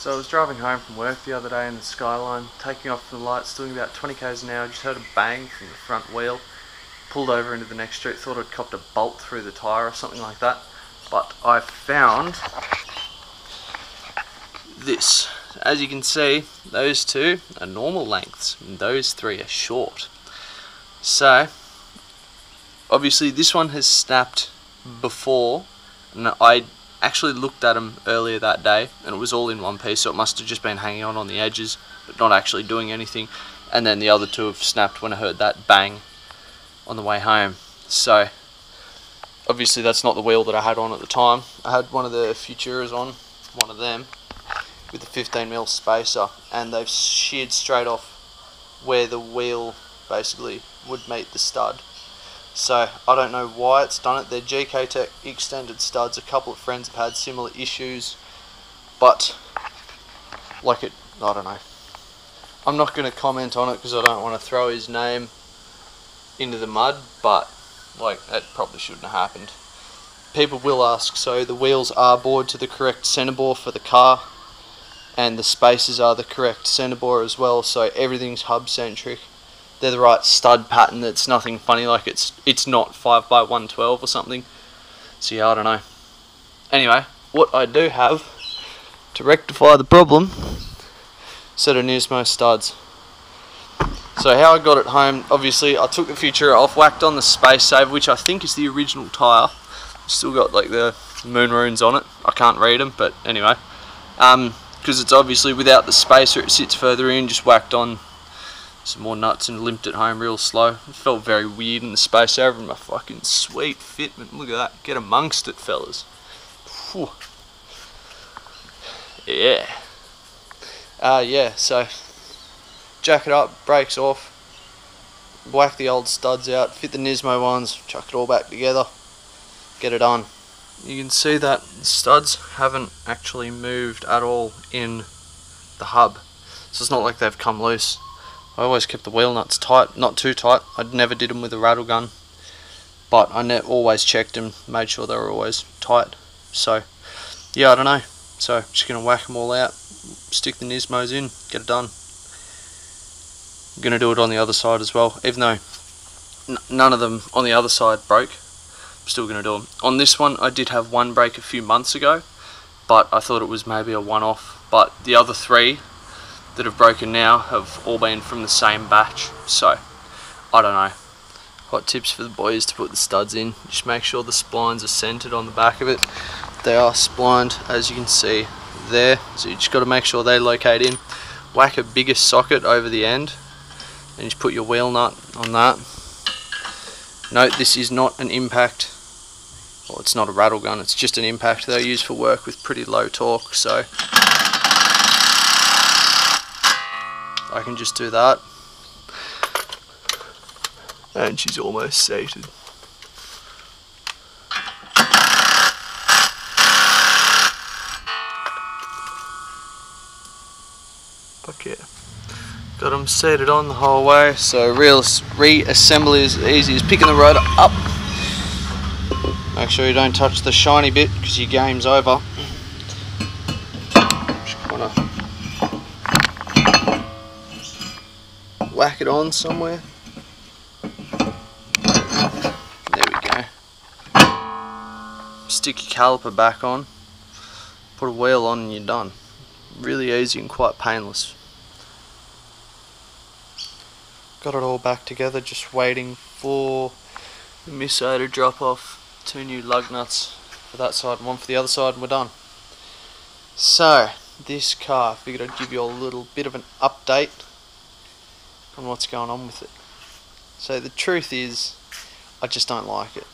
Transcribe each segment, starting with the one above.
So I was driving home from work the other day in the Skyline, taking off from the lights, doing about 20 k's an hour, just heard a bang from the front wheel, pulled over into the next street, thought I'd copped a bolt through the tyre or something like that, but I found this. As you can see, those two are normal lengths, and those three are short. So, obviously this one has snapped before, and I actually looked at them earlier that day and it was all in one piece, so it must have just been hanging on the edges but not actually doing anything, and then the other two have snapped when I heard that bang on the way home. So obviously that's not the wheel that I had on at the time. I had one of the Futuras on, one of them with the 15mm spacer, and they've sheared straight off where the wheel basically would meet the stud. So I don't know why it's done it. They're GK Tech extended studs. A couple of friends have had similar issues, but I don't know. I'm not going to comment on it because I don't want to throw his name into the mud, but that probably shouldn't have happened. People will ask, so the wheels are bored to the correct centre bore for the car, and the spacers are the correct centre bore as well, so everything's hub centric. They're the right stud pattern. It's nothing funny, like it's not 5x112 or something. So yeah, I don't know. Anyway, what I do have to rectify the problem, set of Nismo studs. So how I got it home, obviously I took the Futura off, whacked on the Space Saver, which I think is the original tyre. Still got the moon runes on it. I can't read them, but anyway. Because it's obviously without the spacer, it sits further in, just whacked on some more nuts and limped it home real slow. It felt very weird in the Space Saver, and my fucking sweet fitment. Look at that. Get amongst it, fellas. Whew. Yeah. Yeah, so jack it up, brakes off, whack the old studs out, fit the Nismo ones, chuck it all back together, get it on. You can see that the studs haven't actually moved at all in the hub, so it's not like they've come loose. I always kept the wheel nuts tight, not too tight. I never did them with a rattle gun, but I always checked them, made sure they were always tight. So yeah, I don't know. So just gonna whack them all out, stick the Nismos in, get it done. I'm gonna do it on the other side as well, even though none of them on the other side broke. I'm still gonna do them. On this one, I did have one break a few months ago, but I thought it was maybe a one-off. But the other three that have broken now have all been from the same batch, so I don't know. Hot tips for the boys to put the studs in. Just make sure the splines are centered on the back of it. They are splined, as you can see there, so you just got to make sure they locate in. Whack a bigger socket over the end and just put your wheel nut on that. Note, this is not an impact, well, it's not a rattle gun, it's just an impact that I use for work with pretty low torque, so I can just do that. And she's almost sated. Fuck yeah. Got them seated on the whole way, so reassembly is easy as picking the rotor up. Make sure you don't touch the shiny bit because your game's over. Just kind of whack it on somewhere. There we go. Stick your caliper back on, put a wheel on and you're done. Really easy and quite painless. Got it all back together, just waiting for the miso to drop off. 2 new lug nuts for that side and one for the other side, and we're done. So this car, I figured I'd give you a little bit of an update on what's going on with it. So the truth is, I just don't like it,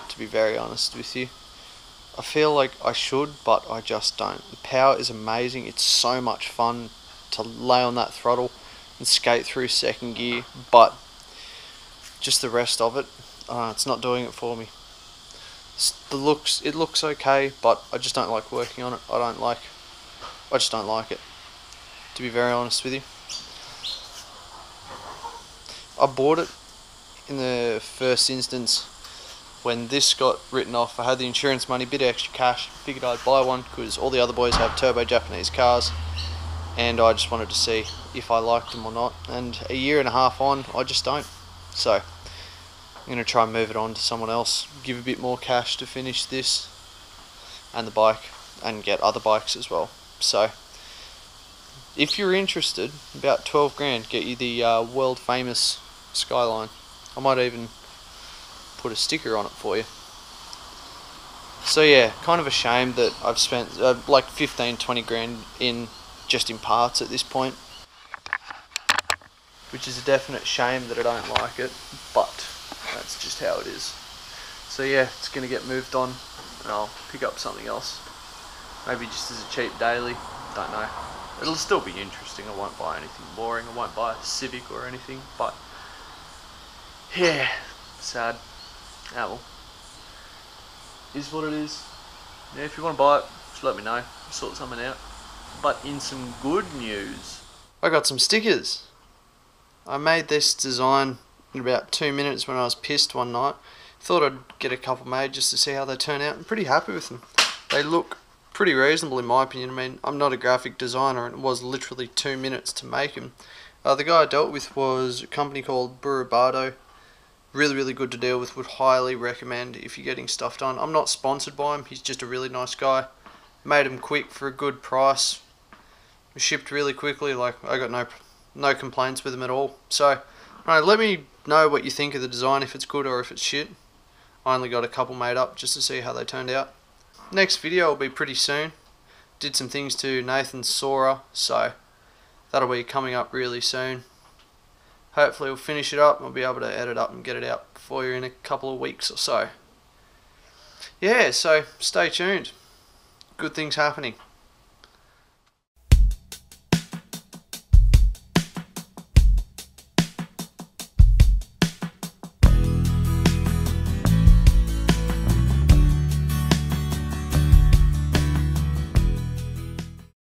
to be very honest with you. I feel like I should, but I just don't. The power is amazing, it's so much fun to lay on that throttle and skate through second gear, but just the rest of it, it's not doing it for me. It looks okay, but I just don't like working on it. I just don't like it, to be very honest with you. I bought it in the first instance when this got written off, I had the insurance money, bit of extra cash, figured I'd buy one because all the other boys have turbo Japanese cars, and I just wanted to see if I liked them or not. And a year and a half on, I just don't. So I'm going to try and move it on to someone else, give a bit more cash to finish this and the bike, and get other bikes as well. So if you're interested, about 12 grand, get you the world famous Skyline. I might even put a sticker on it for you. So yeah, kind of a shame that I've spent like 15-20 grand in just in parts at this point, which is a definite shame that I don't like it, but that's just how it is. So yeah, it's going to get moved on and I'll pick up something else, maybe just as a cheap daily, don't know. It'll still be interesting. I won't buy anything boring, I won't buy a Civic or anything, but yeah, sad. Ah well, is what it is. Yeah, if you want to buy it, just let me know, I'll sort something out. But in some good news, I got some stickers. I made this design in about 2 minutes when I was pissed one night. Thought I'd get a couple made just to see how they turn out. I'm pretty happy with them. They look pretty reasonable in my opinion. I mean, I'm not a graphic designer and it was literally 2 minutes to make them. The guy I dealt with was a company called Burubado. Really good to deal with, would highly recommend if you're getting stuff done. I'm not sponsored by him, he's just a really nice guy. Made them quick for a good price. Shipped really quickly, like I got no complaints with them at all. So, let me know what you think of the design, if it's good or if it's shit. I only got a couple made up just to see how they turned out. Next video will be pretty soon. Did some things to Nathan's Sora, so that'll be coming up really soon. Hopefully we'll finish it up and I'll be able to edit up and get it out for you in a couple of weeks or so. Yeah, so stay tuned. Good things happening.